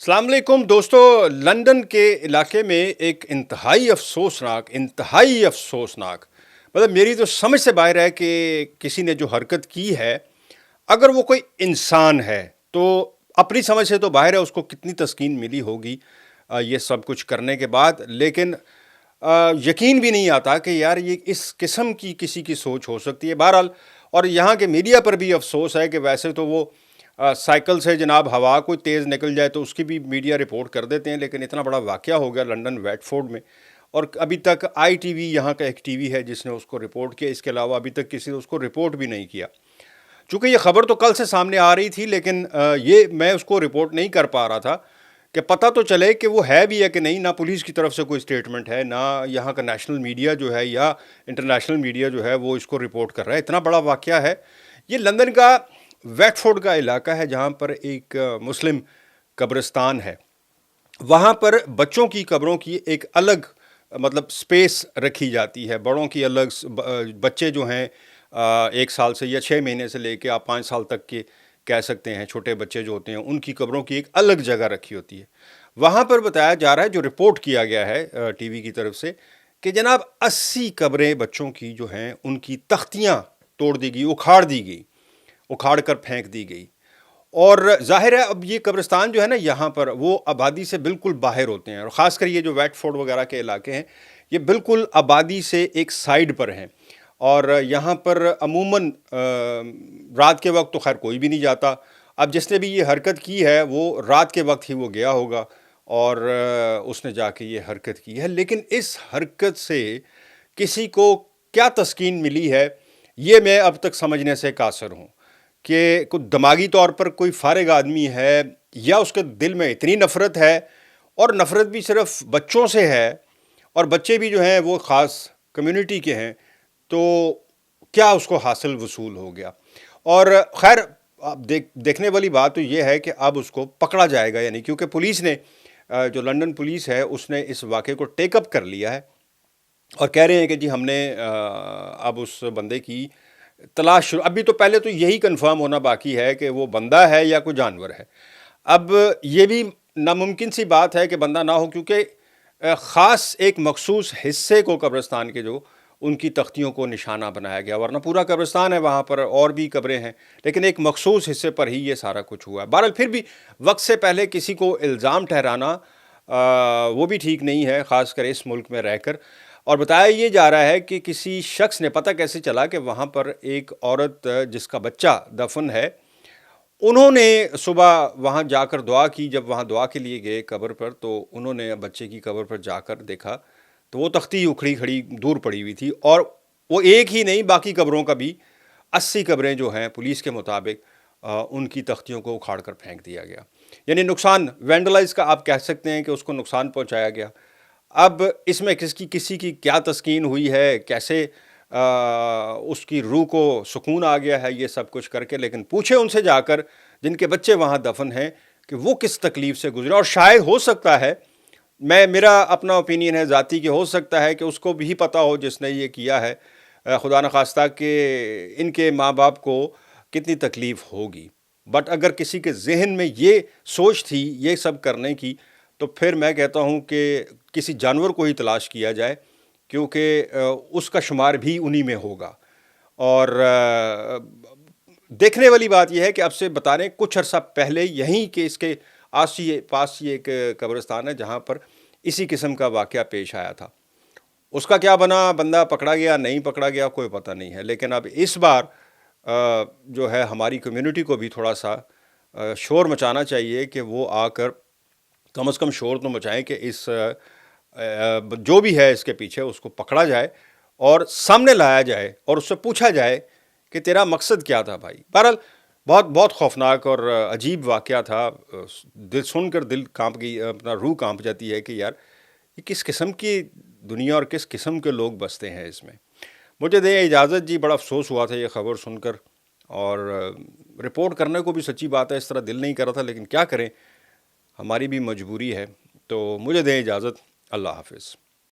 अस्सलाम वालेकुम दोस्तों। लंदन के इलाके में एक इंतहाई अफसोसनाक मतलब मेरी तो समझ से बाहर है कि किसी ने जो हरकत की है, अगर वो कोई इंसान है तो अपनी समझ से तो बाहर है उसको कितनी तस्कीन मिली होगी ये सब कुछ करने के बाद। लेकिन यकीन भी नहीं आता कि यार ये इस किस्म की किसी की सोच हो सकती है। बहरहाल, और यहाँ के मीडिया पर भी अफसोस है कि वैसे तो वो साइकिल से जनाब हवा कोई तेज़ निकल जाए तो उसकी भी मीडिया रिपोर्ट कर देते हैं, लेकिन इतना बड़ा वाक़या हो गया लंदन वेटफोर्ड में और अभी तक ITV यहाँ का एक टीवी है जिसने उसको रिपोर्ट किया। इसके अलावा अभी तक किसी ने उसको रिपोर्ट भी नहीं किया। चूँकि ये ख़बर तो कल से सामने आ रही थी, लेकिन ये मैं उसको रिपोर्ट नहीं कर पा रहा था कि पता तो चले कि वो है भी है कि नहीं। ना पुलिस की तरफ से कोई स्टेटमेंट है, ना यहाँ का नेशनल मीडिया जो है या इंटरनेशनल मीडिया जो है वो इसको रिपोर्ट कर रहा है। इतना बड़ा वाक़या है। ये लंदन का वेटफोर्ड का इलाका है जहाँ पर एक मुस्लिम कब्रिस्तान है। वहाँ पर बच्चों की कब्रों की एक अलग मतलब स्पेस रखी जाती है, बड़ों की अलग। बच्चे जो हैं 1 साल से या 6 महीने से लेके आप 5 साल तक के कह सकते हैं, छोटे बच्चे जो होते हैं उनकी कब्रों की एक अलग जगह रखी होती है। वहाँ पर बताया जा रहा है, जो रिपोर्ट किया गया है टीवी की तरफ से, कि जनाब 80 कब्रें बच्चों की जो हैं उनकी तख्तियाँ तोड़ दी गई, उखाड़ कर फेंक दी गई। और जाहिर है अब ये कब्रिस्तान जो है ना यहाँ पर, वो आबादी से बिल्कुल बाहर होते हैं, और ख़ासकर ये जो वेटफोर्ड वगैरह के इलाके हैं ये बिल्कुल आबादी से एक साइड पर हैं। और यहाँ पर अमूमन रात के वक्त तो खैर कोई भी नहीं जाता। अब जिसने भी ये हरकत की है वो रात के वक्त ही वो गया होगा और उसने जाके ये हरकत की है। लेकिन इस हरकत से किसी को क्या तस्कीन मिली है ये मैं अब तक समझने से कासिर हूँ कि कुछ दिमागी तौर पर कोई फारिग आदमी है या उसके दिल में इतनी नफ़रत है, और नफ़रत भी सिर्फ बच्चों से है, और बच्चे भी जो हैं वो ख़ास कम्युनिटी के हैं, तो क्या उसको हासिल वसूल हो गया। और खैर अब देखने वाली बात तो ये है कि अब उसको पकड़ा जाएगा या नहीं, क्योंकि पुलिस ने जो लंदन पुलिस है उसने इस वाक़े को टेकअप कर लिया है और कह रहे हैं कि जी हमने अब उस बंदे की तलाश शुरू। अभी तो पहले तो यही कंफर्म होना बाकी है कि वो बंदा है या कोई जानवर है। अब ये भी नामुमकिन सी बात है कि बंदा ना हो, क्योंकि ख़ास एक मखसूस हिस्से को कब्रिस्तान के जो उनकी तख्तियों को निशाना बनाया गया, वरना पूरा कब्रिस्तान है वहाँ पर और भी कब्रें हैं, लेकिन एक मखसूस हिस्से पर ही ये सारा कुछ हुआ है। बहरहाल फिर भी वक्त से पहले किसी को इल्ज़ाम ठहराना वो भी ठीक नहीं है, ख़ासकर इस मुल्क में रहकर। और बताया ये जा रहा है कि किसी शख्स ने, पता कैसे चला कि वहाँ पर एक औरत जिसका बच्चा दफन है, उन्होंने सुबह वहाँ जाकर दुआ की। जब वहाँ दुआ के लिए गए कब्र पर, तो उन्होंने बच्चे की कब्र पर जाकर देखा तो वो तख्ती उखड़ी खड़ी दूर पड़ी हुई थी, और वो एक ही नहीं बाकी कब्रों का भी 80 कब्रें जो हैं पुलिस के मुताबिक उनकी तख्तियों को उखाड़ कर फेंक दिया गया। यानी नुकसान, वेंडलाइज का आप कह सकते हैं कि उसको नुकसान पहुँचाया गया। अब इसमें किसी की क्या तस्कीन हुई है, कैसे उसकी रूह को सुकून आ गया है ये सब कुछ करके, लेकिन पूछे उनसे जाकर जिनके बच्चे वहाँ दफन हैं कि वो किस तकलीफ़ से गुजरे। और शायद हो सकता है, मेरा अपना ओपिनियन है ज़ाती, कि हो सकता है कि उसको भी पता हो जिसने ये किया है, खुदा न खास्ता कि इनके माँ बाप को कितनी तकलीफ़ होगी। बट अगर किसी के जहन में ये सोच थी ये सब करने की, तो फिर मैं कहता हूँ कि किसी जानवर को ही तलाश किया जाए, क्योंकि उसका शुमार भी उन्हीं में होगा। और देखने वाली बात यह है कि अब से बता रहे कुछ अर्सा पहले यहीं के इसके पास ही एक कब्रिस्तान है जहाँ पर इसी किस्म का वाक़या पेश आया था। उसका क्या बना, बंदा पकड़ा गया नहीं पकड़ा गया कोई पता नहीं है। लेकिन अब इस बार जो है हमारी कम्युनिटी को भी थोड़ा सा शोर मचाना चाहिए कि वो आकर कम से कम शोर तो मचाएं कि इस जो भी है इसके पीछे उसको पकड़ा जाए और सामने लाया जाए और उससे पूछा जाए कि तेरा मकसद क्या था भाई। बहरहाल बहुत बहुत खौफनाक और अजीब वाक़या था। दिल सुनकर दिल कांप गई, अपना रूह कांप जाती है कि यार ये किस किस्म की दुनिया और किस किस्म के लोग बसते हैं इसमें। मुझे दें इजाज़त जी, बड़ा अफसोस हुआ था ये ख़बर सुनकर, और रिपोर्ट करने को भी सच्ची बात है इस तरह दिल नहीं कर रहा था, लेकिन क्या करें, हमारी भी मजबूरी है। तो मुझे दें इजाज़त, अल्लाह हाफ़िज़।